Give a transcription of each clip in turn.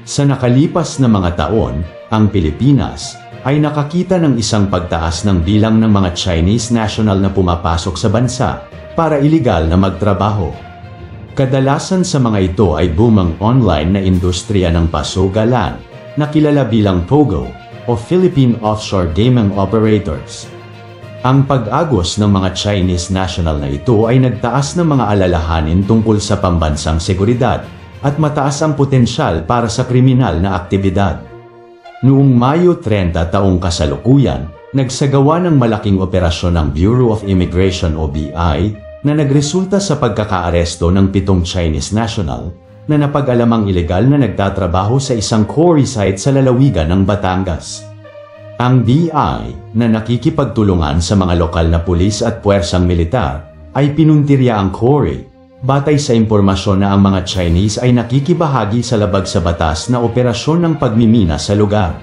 Sa nakalipas na mga taon, ang Pilipinas ay nakakita ng isang pagtaas ng bilang ng mga Chinese national na pumapasok sa bansa para iligal na magtrabaho. Kadalasan sa mga ito ay booming online na industriya ng pasugalan na kilala bilang POGO o Philippine Offshore Gaming Operators. Ang pag-agos ng mga Chinese national na ito ay nagtaas ng mga alalahanin tungkol sa pambansang seguridad at mataas ang potensyal para sa kriminal na aktibidad. Noong Mayo 30 taong kasalukuyan, nagsagawa ng malaking operasyon ng Bureau of Immigration o BI na nagresulta sa pagkakaaresto ng 7 Chinese national na napag-alamang ilegal na nagtatrabaho sa isang quarry site sa lalawigan ng Batangas. Ang BI na nakikipagtulungan sa mga lokal na pulis at puwersang militar ay pinuntirya ang quarry batay sa impormasyon na ang mga Chinese ay nakikibahagi sa labag sa batas na operasyon ng pagmimina sa lugar.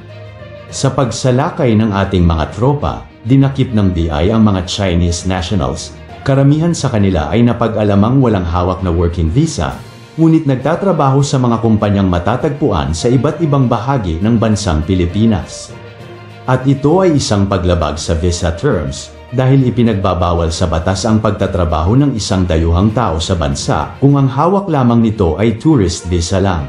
Sa pagsalakay ng ating mga tropa, dinakip ng BI ang mga Chinese nationals. Karamihan sa kanila ay napag-alamang walang hawak na working visa, ngunit nagtatrabaho sa mga kumpanyang matatagpuan sa iba't ibang bahagi ng bansang Pilipinas. At ito ay isang paglabag sa visa terms dahil ipinagbabawal sa batas ang pagtatrabaho ng isang dayuhang tao sa bansa kung ang hawak lamang nito ay tourist visa lang.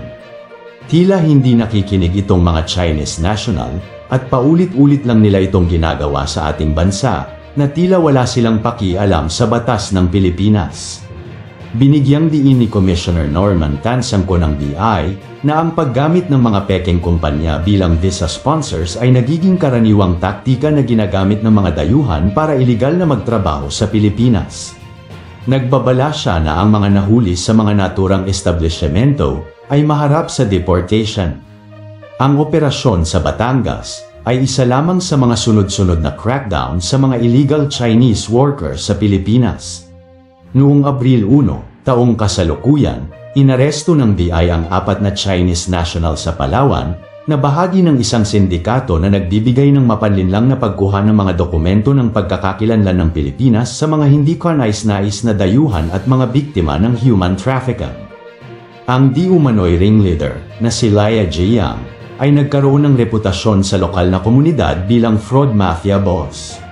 Tila hindi nakikinig itong mga Chinese national at paulit-ulit lang nila itong ginagawa sa ating bansa na tila wala silang pakialam sa batas ng Pilipinas. Binigyang diin ni Commissioner Norman Tansangco ng BI na ang paggamit ng mga pekeng kumpanya bilang visa sponsors ay nagiging karaniwang taktika na ginagamit ng mga dayuhan para iligal na magtrabaho sa Pilipinas. Nagbabala siya na ang mga nahuli sa mga naturang establishmento ay maharap sa deportation. Ang operasyon sa Batangas ay isa lamang sa mga sunod-sunod na crackdown sa mga illegal Chinese workers sa Pilipinas. Noong Abril 1, taong kasalukuyan, inaresto ng BI ang 4 na Chinese national sa Palawan na bahagi ng isang sindikato na nagbibigay ng mapanlinlang na pagkuha ng mga dokumento ng pagkakakilanlan ng Pilipinas sa mga hindi kanais-nais na dayuhan at mga biktima ng human trafficking. Ang di umano'y ringleader na si Laia Jiang ay nagkaroon ng reputasyon sa lokal na komunidad bilang fraud mafia boss.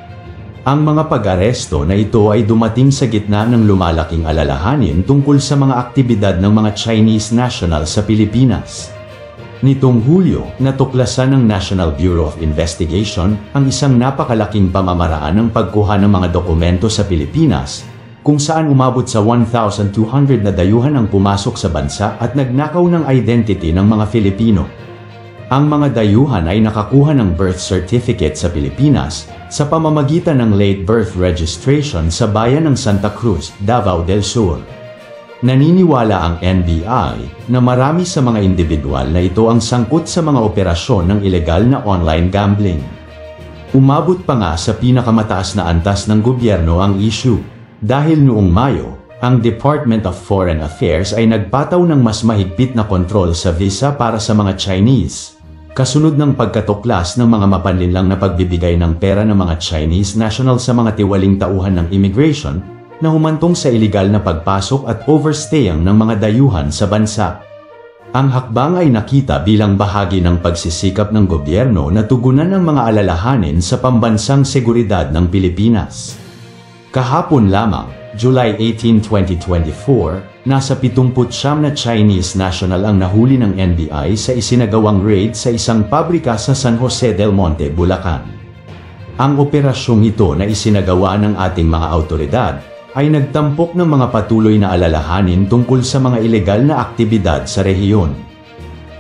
Ang mga pag-aresto na ito ay dumating sa gitna ng lumalaking alalahanin tungkol sa mga aktibidad ng mga Chinese national sa Pilipinas. Nitong Hulyo, natuklasan ng National Bureau of Investigation ang isang napakalaking pamamaraan ng pagkuha ng mga dokumento sa Pilipinas, kung saan umabot sa 1,200 na dayuhan ang pumasok sa bansa at nagnakaw ng identity ng mga Filipino. Ang mga dayuhan ay nakakuha ng birth certificate sa Pilipinas sa pamamagitan ng late birth registration sa bayan ng Santa Cruz, Davao del Sur. Naniniwala ang NBI na marami sa mga individual na ito ang sangkot sa mga operasyon ng ilegal na online gambling. Umabot pa nga sa pinakamataas na antas ng gobyerno ang issue, dahil noong Mayo, ang Department of Foreign Affairs ay nagpataw ng mas mahigpit na kontrol sa visa para sa mga Chinese, kasunod ng pagkatuklas ng mga mapanlinlang na pagbibigay ng pera ng mga Chinese national sa mga tiwaling tauhan ng immigration na humantong sa iligal na pagpasok at overstaying ng mga dayuhan sa bansa. Ang hakbang ay nakita bilang bahagi ng pagsisikap ng gobyerno na tugunan ang mga alalahanin sa pambansang seguridad ng Pilipinas. Kahapon lamang, July 18, 2024, nasa 79 na Chinese national ang nahuli ng NBI sa isinagawang raid sa isang pabrika sa San Jose del Monte, Bulacan. Ang operasyong ito na isinagawa ng ating mga autoridad ay nagtampok ng mga patuloy na alalahanin tungkol sa mga ilegal na aktibidad sa rehiyon.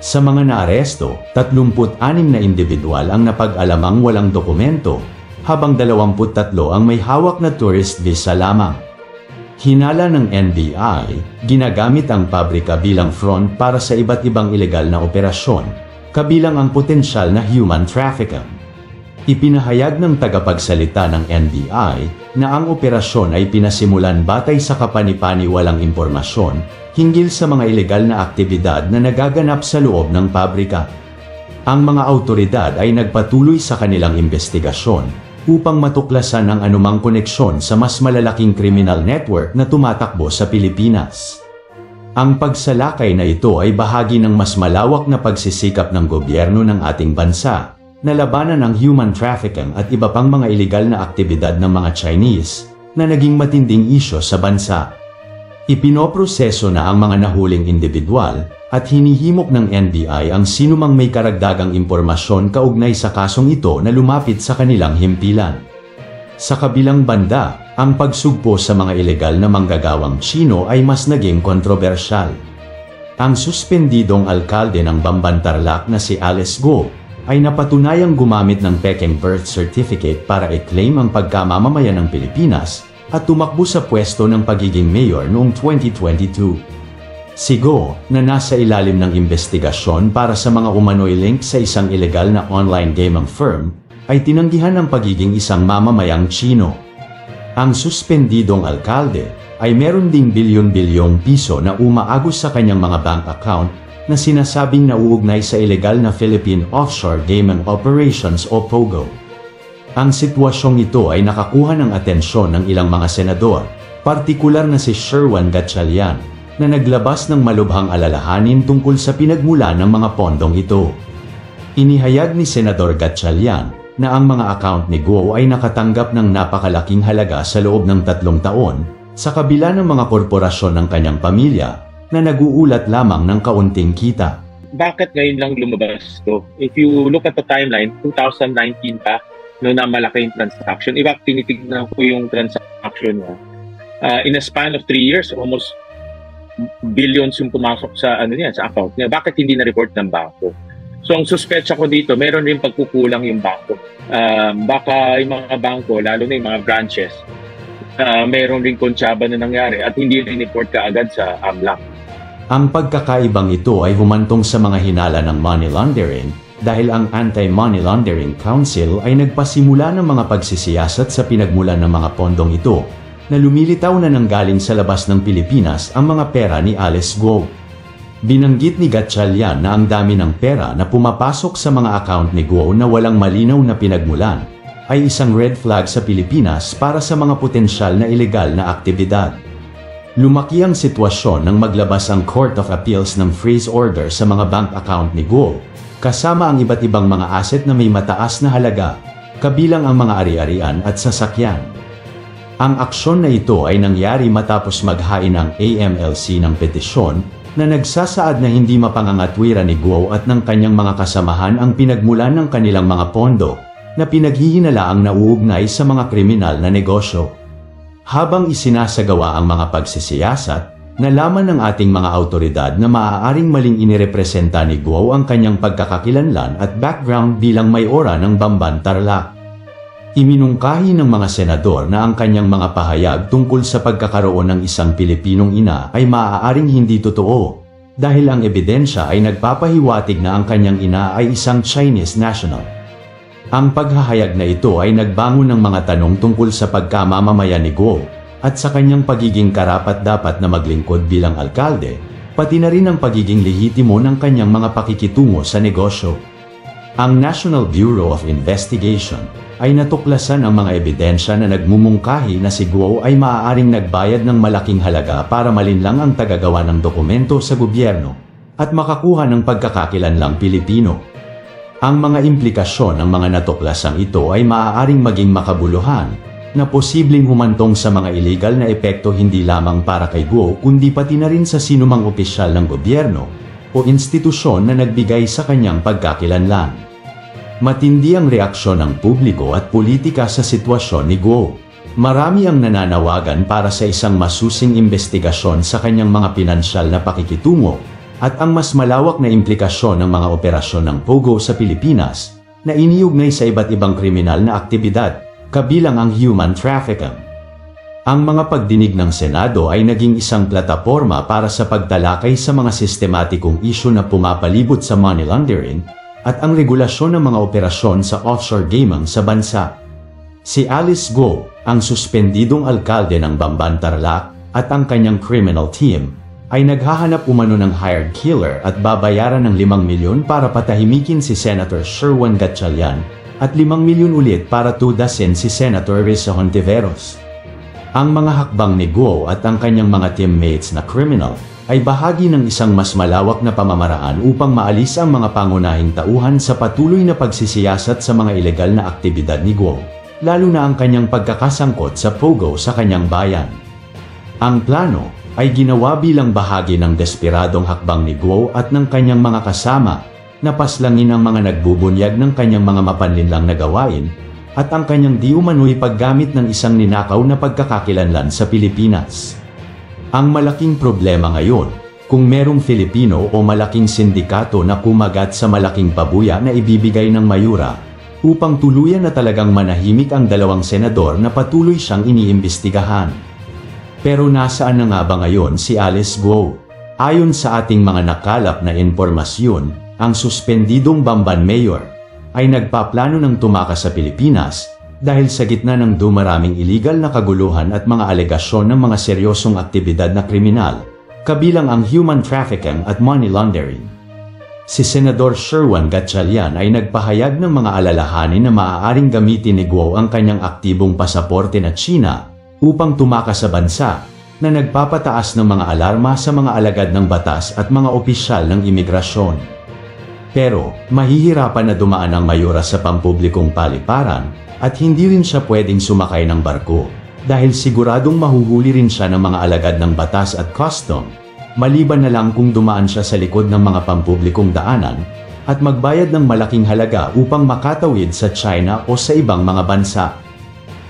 Sa mga naaresto, 36 na individual ang napag-alamang walang dokumento, habang 23 ang may hawak na tourist visa lamang. Hinala ng NBI, ginagamit ang pabrika bilang front para sa iba't ibang ilegal na operasyon, kabilang ang potensyal na human trafficking. Ipinahayag ng tagapagsalita ng NBI na ang operasyon ay pinasimulan batay sa kapani-paniwalang impormasyon hinggil sa mga ilegal na aktibidad na nagaganap sa loob ng pabrika. Ang mga autoridad ay nagpatuloy sa kanilang investigasyon upang matuklasan ang anumang koneksyon sa mas malalaking criminal network na tumatakbo sa Pilipinas. Ang pagsalakay na ito ay bahagi ng mas malawak na pagsisikap ng gobyerno ng ating bansa na labanan ang human trafficking at iba pang mga ilegal na aktibidad ng mga Chinese na naging matinding isyo sa bansa. Ipinoproseso na ang mga nahuling individual at hinihimok ng NBI ang sinumang may karagdagang impormasyon kaugnay sa kasong ito na lumapit sa kanilang himpilan. Sa kabilang banda, ang pagsugpo sa mga ilegal na manggagawang Chino ay mas naging kontrobersyal. Ang suspendidong alkalde ng Bamban Tarlac na si Alice Go ay napatunayang gumamit ng pekeng birth certificate para i-claim ang pagkamamamayan ng Pilipinas at tumakbo sa pwesto ng pagiging mayor noong 2022. Si Go, na nasa ilalim ng investigasyon para sa mga umano'y link sa isang ilegal na online gaming firm, ay tinanggihan ng pagiging isang mamamayang Chino. Ang suspendidong alkalde ay meron ding bilyon-bilyong piso na umaagos sa kanyang mga bank account na sinasabing nauugnay sa ilegal na Philippine Offshore Gaming Operations o POGO. Ang sitwasyong ito ay nakakuha ng atensyon ng ilang mga senador, partikular na si Sherwin Gatchalian, na naglabas ng malubhang alalahanin tungkol sa pinagmulan ng mga pondong ito. Inihayag ni Senador Gatchalian na ang mga account ni Go ay nakatanggap ng napakalaking halaga sa loob ng 3 taon, sa kabila ng mga korporasyon ng kanyang pamilya na nag-uulat lamang ng kaunting kita. Bakit ngayon lang lumabas to? If you look at the timeline, 2019 pa, noon na malaki yung transaction. Iba, tinitignan ko yung transaction niya. In a span of 3 years, almost billions yung pumasok sa, sa account niya. Bakit hindi na-report ng bangko? So, ang suspetsa ko dito, meron rin pagkukulang yung bangko. Baka yung mga bangko, lalo na yung mga branches, meron rin kontsaba na nangyari at hindi rin report kaagad sa AMLAC. Ang pagkakaibang ito ay humantong sa mga hinala ng money laundering dahil ang Anti-Money Laundering Council ay nagpasimula ng mga pagsisiyasat sa pinagmulan ng mga pondong ito na lumilitaw na nanggaling sa labas ng Pilipinas ang mga pera ni Alice Go. Binanggit ni Gatchalian na ang dami ng pera na pumapasok sa mga account ni Go na walang malinaw na pinagmulan ay isang red flag sa Pilipinas para sa mga potensyal na ilegal na aktibidad. Lumaki ang sitwasyon nang maglabas ang Court of Appeals ng freeze order sa mga bank account ni Go, kasama ang iba't ibang mga asset na may mataas na halaga, kabilang ang mga ari-arian at sasakyan. Ang aksyon na ito ay nangyari matapos maghain ang AMLC ng petisyon na nagsasaad na hindi mapangangatwira ni Go at ng kanyang mga kasamahan ang pinagmulan ng kanilang mga pondo na pinaghihinalaang nauugnay sa mga kriminal na negosyo. Habang isinasagawa ang mga pagsisiyasat, nalaman ng ating mga autoridad na maaaring maling inirepresenta ni Go ang kanyang pagkakakilanlan at background bilang mayora ng Bamban Tarlac. Iminungkahi ng mga senador na ang kanyang mga pahayag tungkol sa pagkakaroon ng isang Pilipinong ina ay maaaring hindi totoo, dahil ang ebidensya ay nagpapahiwatig na ang kanyang ina ay isang Chinese national. Ang paghahayag na ito ay nagbangon ng mga tanong tungkol sa pagkamamamayan ni Go at sa kanyang pagiging karapat-dapat na maglingkod bilang alkalde, pati na rin ang pagiging lehitimo ng kanyang mga pakikitungo sa negosyo. Ang National Bureau of Investigation ay natuklasan ang mga ebidensya na nagmumungkahi na si Go ay maaaring nagbayad ng malaking halaga para malinlang ang tagagawa ng dokumento sa gobyerno at makakuha ng pagkakakilanlang Pilipino. Ang mga implikasyon ng mga natuklasang ito ay maaaring maging makabuluhan na posibleng humantong sa mga illegal na epekto hindi lamang para kay Go kundi pati na rin sa sinumang opisyal ng gobyerno o institusyon na nagbigay sa kanyang pagkakilanlan. Matindi ang reaksyon ng publiko at politika sa sitwasyon ni Go. Marami ang nananawagan para sa isang masusing investigasyon sa kanyang mga pinansyal na pakikitungo at ang mas malawak na implikasyon ng mga operasyon ng POGO sa Pilipinas na iniugnay sa iba't ibang kriminal na aktibidad, kabilang ang human trafficking. Ang mga pagdinig ng Senado ay naging isang plataporma para sa pagtalakay sa mga sistematikong isyu na pumapalibot sa money laundering at ang regulasyon ng mga operasyon sa offshore gaming sa bansa. Si Alice Go, ang suspendidong alkalde ng Bamban Tarlac at ang kanyang criminal team, ay naghahanap umano ng hired killer at babayaran ng 5 milyon para patahimikin si Senator Sherwin Gatchalian at 5 milyon ulit para tudasin si Senator Risa Hontiveros. Ang mga hakbang ni Guo at ang kanyang mga teammates na criminal ay bahagi ng isang mas malawak na pamamaraan upang maalis ang mga pangunahing tauhan sa patuloy na pagsisiyasat sa mga ilegal na aktibidad ni Guo, lalo na ang kanyang pagkakasangkot sa pogo sa kanyang bayan. Ang plano ay ginawa bilang bahagi ng desperadong hakbang ni Guo at ng kanyang mga kasama na paslangin ang mga nagbubunyag ng kanyang mga mapanlinlang na gawain at ang kanyang di umano'y paggamit ng isang ninakaw na pagkakakilanlan sa Pilipinas. Ang malaking problema ngayon, kung merong Filipino o malaking sindikato na kumagat sa malaking pabuya na ibibigay ng mayura, upang tuluyan na talagang manahimik ang dalawang senador na patuloy siyang iniimbestigahan. Pero nasaan na nga ba ngayon si Alice Guo? Ayon sa ating mga nakalap na impormasyon, ang suspendidong Bamban Mayor ay nagpaplano ng tumakas sa Pilipinas dahil sa gitna ng dumaraming iligal na kaguluhan at mga alegasyon ng mga seryosong aktibidad na kriminal, kabilang ang human trafficking at money laundering. Si Senador Sherwan Gatchalian ay nagpahayag ng mga alalahanin na maaaring gamitin ni Guo ang kanyang aktibong pasaporte na China upang tumakas sa bansa na nagpapataas ng mga alarma sa mga alagad ng batas at mga opisyal ng imigrasyon. Pero, mahihirapan na dumaan ang mayora sa pampublikong paliparan at hindi rin siya pwedeng sumakay ng barko dahil siguradong mahuhuli rin siya ng mga alagad ng batas at custom, maliban na lang kung dumaan siya sa likod ng mga pampublikong daanan at magbayad ng malaking halaga upang makatawid sa China o sa ibang mga bansa.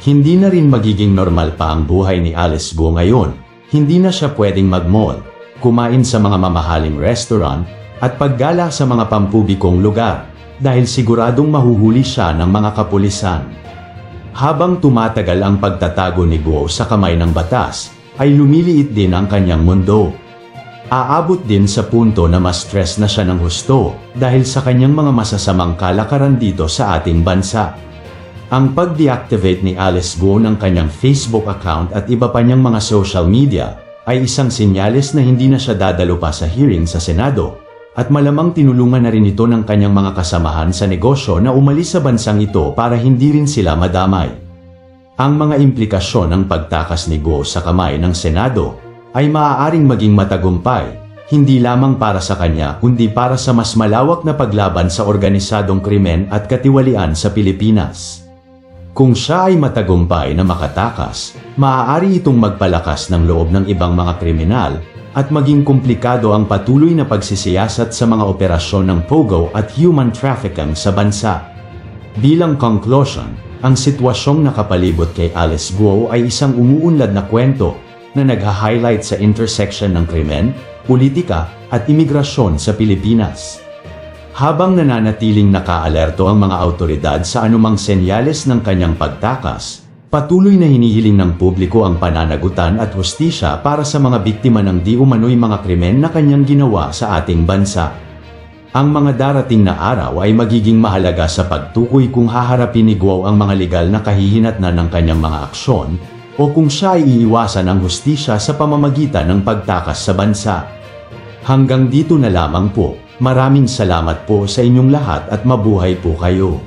Hindi na rin magiging normal pa ang buhay ni Alice Guo ngayon. Hindi na siya pwedeng mag-mall, kumain sa mga mamahaling restaurant, at paggala sa mga pampublikong lugar dahil siguradong mahuhuli siya ng mga kapulisan. Habang tumatagal ang pagtatago ni Guo sa kamay ng batas, ay lumiliit din ang kanyang mundo. Aabot din sa punto na ma-stress na siya ng husto dahil sa kanyang mga masasamang kalakaran dito sa ating bansa. Ang pag-deactivate ni Alice Guo ng kanyang Facebook account at iba pa niyang mga social media ay isang senyales na hindi na siya dadalo pa sa hearing sa Senado. At malamang tinulungan na rin ito ng kanyang mga kasamahan sa negosyo na umalis sa bansang ito para hindi rin sila madamay. Ang mga implikasyon ng pagtakas ni Guo sa kamay ng Senado ay maaaring maging matagumpay, hindi lamang para sa kanya kundi para sa mas malawak na paglaban sa organisadong krimen at katiwalian sa Pilipinas. Kung siya ay matagumpay na makatakas, maaari itong magpalakas ng loob ng ibang mga kriminal at maging komplikado ang patuloy na pagsisiyasat sa mga operasyon ng pogo at human trafficking sa bansa. Bilang conclusion, ang sitwasyong nakapalibot kay Alice Guo ay isang umuunlad na kwento na nagha-highlight sa intersection ng krimen, politika at imigrasyon sa Pilipinas. Habang nananatiling nakaalerto ang mga awtoridad sa anumang senyales ng kanyang pagtakas, patuloy na hinihiling ng publiko ang pananagutan at hustisya para sa mga biktima ng di umano'y mga krimen na kanyang ginawa sa ating bansa. Ang mga darating na araw ay magiging mahalaga sa pagtukoy kung haharapin ni Guo ang mga legal na kahihinatnan ng kanyang mga aksyon o kung siya ay iiwasan ang hustisya sa pamamagitan ng pagtakas sa bansa. Hanggang dito na lamang po. Maraming salamat po sa inyong lahat at mabuhay po kayo.